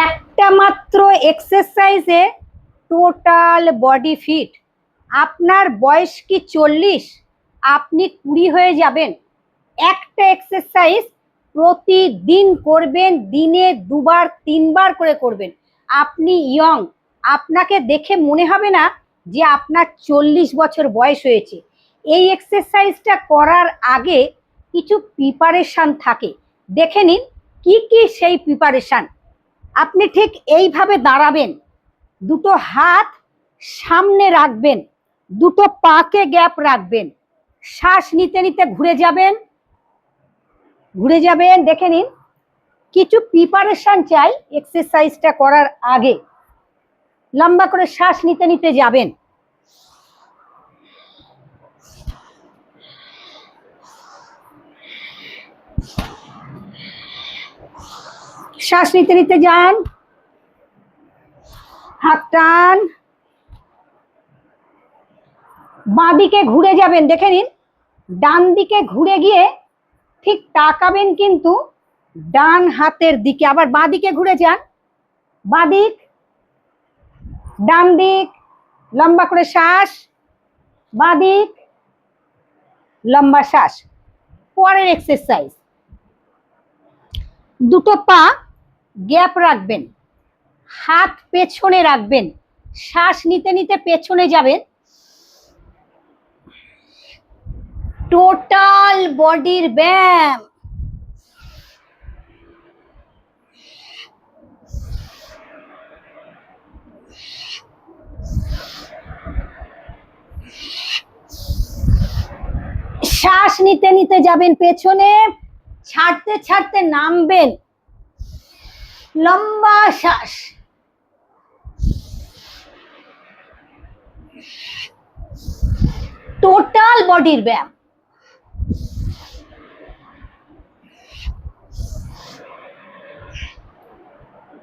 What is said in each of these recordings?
একটা মাত্র এক্সারসাইজে total body fit. আপনার বয়স কি 40, আপনি 20 হয়ে যাবেন। একটা এক্সারসাইজ প্রতিদিন করবেন, দিনে 2বার 3বার করে করবেন। আপনি ইয়ং, আপনাকে দেখে মনে হবে না যে আপনার 40 বছর বয়স হয়েছে। এই এক্সারসাইজটা করার আগে কিছু প্রিপারেশন থাকে, দেখে নিন কি কি সেই প্রিপারেশন। আপনি ঠিক এইভাবে দাঁড়াবেন, দুটো হাত সামনে রাখবেন, দুটো পাকে গ্যাপ রাখবেন, শ্বাস নিতে নিতে ঘুরে যাবেন। দেখে নিন কিছু প্রিপারেশন চাই এক্সারসাইজটা করার আগে। লম্বা করে শ্বাস নিতে নিতে যাবেন। শ্বাস নিতে নিতে যান, হাত টান, বাঁদিকে ঘুরে যাবেন। দেখে নিন ডান দিকে ঘুরে গিয়ে ঠিক তাকাবেন কিন্তু ডান হাতের দিকে। আবার বাঁদিকে ঘুরে যান, বাঁদিক ডান দিক, লম্বা করে শ্বাস, বাঁদিক লম্বা শ্বাস। পরের এক্সারসাইজ, দুটো পা গ্যাপ রাখবেন, হাত পেছনে রাখবেন, শ্বাস নিতে নিতে পেছনে যাবেন। টোটাল বডির ব্যায়াম। শ্বাস নিতে নিতে যাবেন পেছনে, ছাড়তে ছাড়তে নামবেন, লম্বা শ্বাস। টোটাল বডির ব্যায়াম।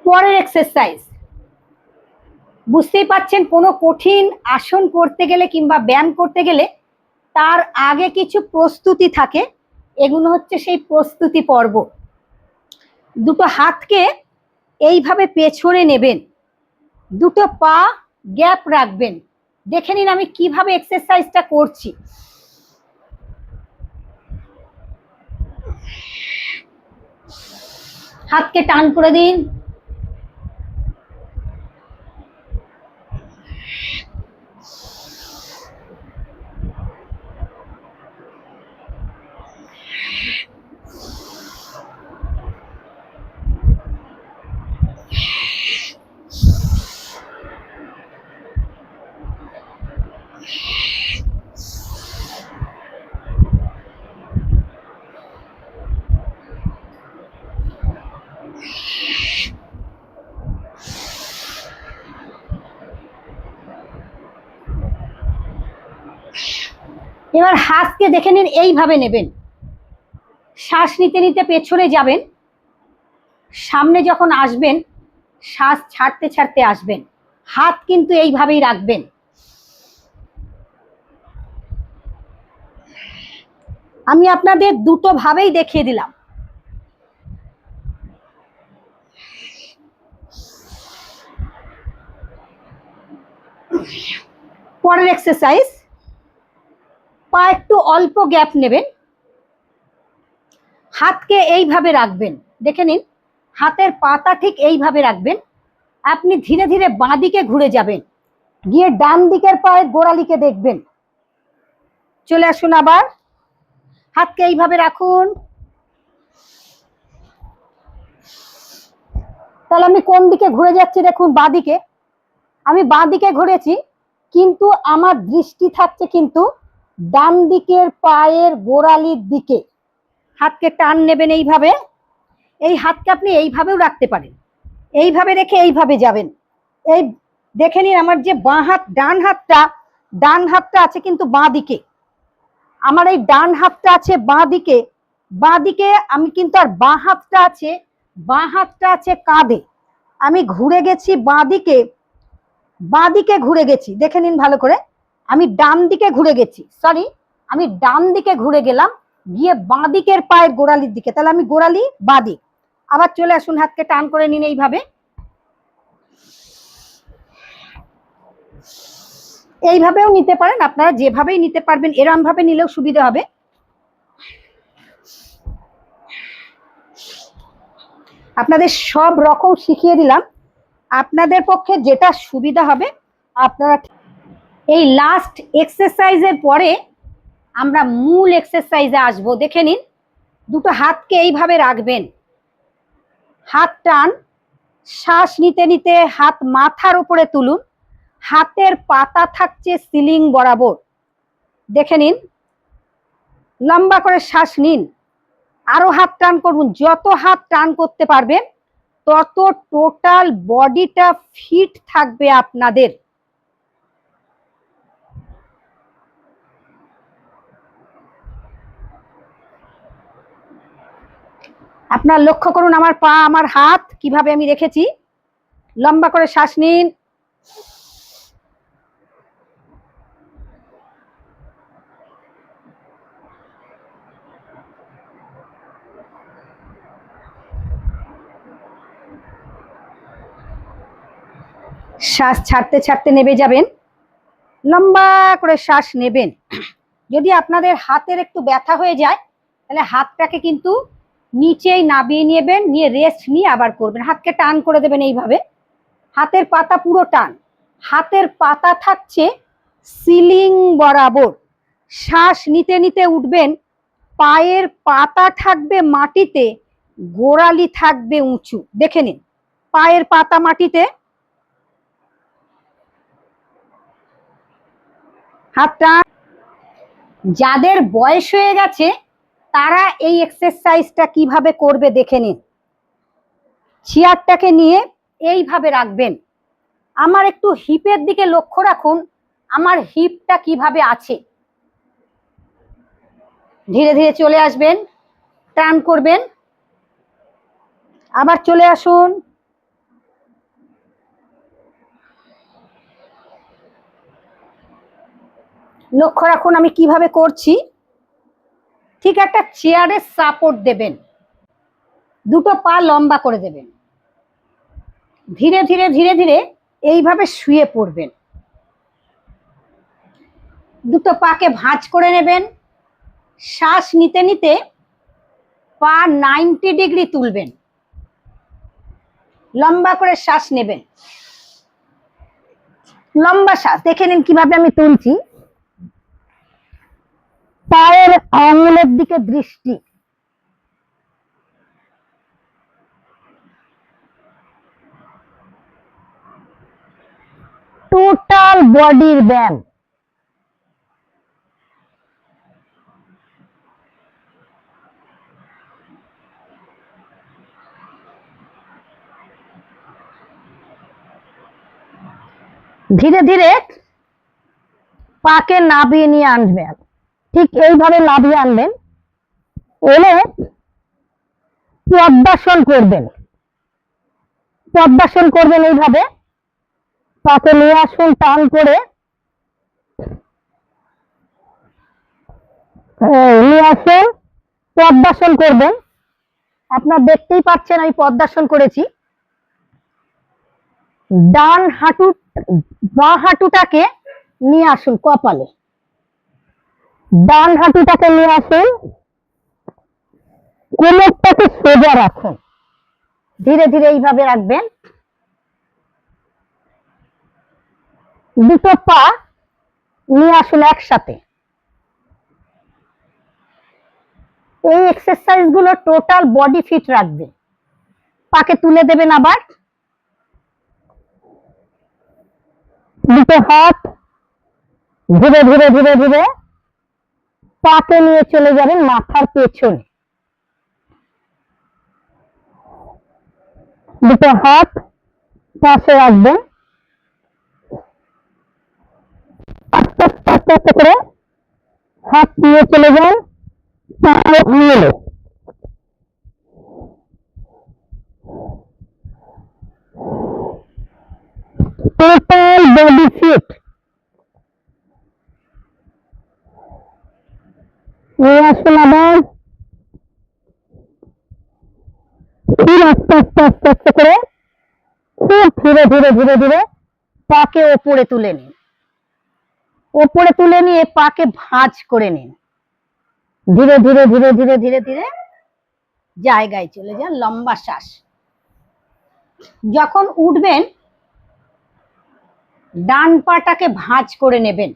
পরের এক্সারসাইজ, বুঝতেই পাচ্ছেন কোনো কঠিন আসন করতে গেলে কিংবা ব্যায়াম করতে গেলে তার আগে কিছু প্রস্তুতি থাকে, এগুলো হচ্ছে সেই প্রস্তুতি পর্ব। দুটো হাতকে এইভাবে পেছনে নেবেন, দুটো পা গ্যাপ রাখবেন। দেখে নিন আমি কিভাবে এক্সারসাইজটা করছি। হাতকে টান করে দিন, এবার হাতকে দেখে নিন এইভাবে নেবেন, শ্বাস নিতে নিতে পেছনে যাবেন, সামনে যখন আসবেন শ্বাস ছাড়তে ছাড়তে আসবেন। হাত কিন্তু এইভাবেই রাখবেন। আমি আপনাদের দুটো ভাবেই দেখিয়ে দিলাম। পরের এক্সারসাইজ, পা একটু অল্প গ্যাপ নেবেন, হাতকে এইভাবে রাখবেন। দেখে নিন হাতের পাতা ঠিক এইভাবে রাখবেন। আপনি ধীরে ধীরে বাঁ দিকে ঘুরে যাবেন, গিয়ে ডান দিকের পায়ের গোড়ালিকে দেখবেন। চলে আসুন, আবার হাতকে এইভাবে রাখুন। তাহলে আমি কোন দিকে ঘুরে যাচ্ছি দেখুন, বাঁ দিকে। আমি বাঁ দিকে ঘুরেছি, কিন্তু আমার দৃষ্টি থাকছে কিন্তু ডান দিকের পায়ের গোড়ালির দিকে। হাতকে টান নেবেন এইভাবে। এই হাতকে আপনি এইভাবেও রাখতে পারেন, এইভাবে রেখে এইভাবে যাবেন। এই দেখে নিন আমার যে বাঁ হাত, ডান হাতটা আছে কিন্তু বাঁ দিকে। আমার এই ডান হাতটা আছে বাঁ দিকে, আমি কিন্তু আর বাঁ হাতটা আছে কাঁধে। আমি ঘুরে গেছি বাঁ দিকে ঘুরে গেছি। দেখে নিন ভালো করে, আমি ডান দিকে ঘুরে গেছি, আমি ডান দিকে ঘুরে গেলাম, গিয়ে বাঁ দিকের পায়ের গোড়ালির দিকে। তাহলে আমি গোড়ালি বাঁ দিক। আবার চলে আসুন, হাতকে টান করে নিন এইভাবে, এইভাবেও নিতে পারেন, আপনারা যেভাবেই নিতে পারবেন, এরম ভাবে নিলেও সুবিধা হবে। আপনাদের সব রকম শিখিয়ে দিলাম, আপনাদের পক্ষে যেটা সুবিধা হবে আপনারা। এই লাস্ট এক্সারসাইজের পরে আমরা মূল এক্সারসাইজে আসব। দেখে নিন, দুটো হাতকে এইভাবে রাখবেন, হাত টান, শ্বাস নিতে নিতে হাত মাথার উপরে তুলুন, হাতের পাতা থাকছে সিলিং বরাবর। দেখে নিন, লম্বা করে শ্বাস নিন, আরো হাত টান করুন, যত হাত টান করতে পারবেন তত টোটাল বডিটা ফিট থাকবে আপনাদের। আপনার লক্ষ্য করুন আমার পা, আমার হাত কিভাবে আমি রেখেছি। লম্বা করে শ্বাস নিন, শ্বাস ছাড়তে ছাড়তে নেমে যাবেন, লম্বা করে শ্বাস নেবেন। যদি আপনাদের হাতের একটু ব্যথা হয়ে যায় তাহলে হাতটাকে কিন্তু নিচেই নামিয়ে নেবেন, নিয়ে রেস্ট নিয়ে আবার করবেন। হাতকে টান করে দেবেন এইভাবে, হাতের পাতা পুরো টান, হাতের পাতা থাকছে সিলিং বরাবর। শ্বাস নিতে নিতে উঠবেন, পায়ের পাতা থাকবে মাটিতে, গোড়ালি থাকবে উঁচু। দেখে নিন, পায়ের পাতা মাটিতে, হাতটা। যাদের বয়স হয়ে গেছে তারা এই এক্সারসাইজটা কিভাবে করবে দেখে নিন। চেয়ারটাকে নিয়ে এইভাবে রাখবেন, আমার একটু হিপের দিকে লক্ষ্য রাখুন, আমার হিপটা কিভাবে আছে। ধীরে ধীরে চলে আসবেন, টার্ন করবেন, আবার চলে আসুন, লক্ষ্য রাখুন আমি কিভাবে করছি। ঠিক একটা চেয়ারের সাপোর্ট দেবেন, দুটো পা লম্বা করে দেবেন, ধীরে ধীরে ধীরে ধীরে এইভাবে শুয়ে পড়বেন, দুটো পাকে ভাঁজ করে নেবেন, শ্বাস নিতে নিতে পা 90 ডিগ্রি তুলবেন, লম্বা করে শ্বাস নেবেন, লম্বা শ্বাস। দেখে নিন কিভাবে আমি তুলছি, পায়ের আঙুলের দিকে দৃষ্টি, টোটাল বডির ব্যায়াম। ধীরে ধীরে পাকে নাবিয়ে নিয়ে আনবেন, ঠিক এইভাবে নাবিয়ে আনবেন, এনে পদ্মাসন করবেন। পদ্মাসন করবেন এইভাবে, পাকে নিয়ে আসুন টান করে, নিয়ে আসুন, পদ্মাসন করবেন। আপনার দেখতেই পাচ্ছেন আমি পদ্মাসন করেছি। ডান হাঁটু, বাঁ হাঁটুটাকে নিয়ে আসুন কপালে, ডান হাঁটুটাকে নিয়ে আসুন, কোমরটাকে সোজা রাখুন, ধীরে ধীরে এইভাবে রাখবেন, দুটো পা নিয়ে আসুন একসাথে। এই এক্সারসাইজ গুলো টোটাল বডি ফিট রাখবে। পাকে তুলে দেবেন, আবার দুটো হাত ধীরে ধীরে ধীরে ধীরে পাকে নিয়ে চলে যাবেন মাথার পেছনে, দুটো হাত পাশে রাখবেন, আস্তে আস্তে আস্তে আস্তে করে হাত নিয়ে চলে যান পায়ের আঙুলে, টোটাল বডি ফিট। নিয়ে আসুন আবার, ফির আস্তে আস্তে আস্তে আস্তে করে খুব ধীরে ধীরে ধীরে ধীরে পাকে ওপরে তুলে নিন। ওপরে তুলে নিয়ে পাকে ভাঁজ করে নিন। ধীরে ধীরে ধীরে ধীরে ধীরে ধীরে জায়গায় চলে যান, লম্বা শ্বাস। যখন উঠবেন ডান পাটাকে ভাঁজ করে নেবেন,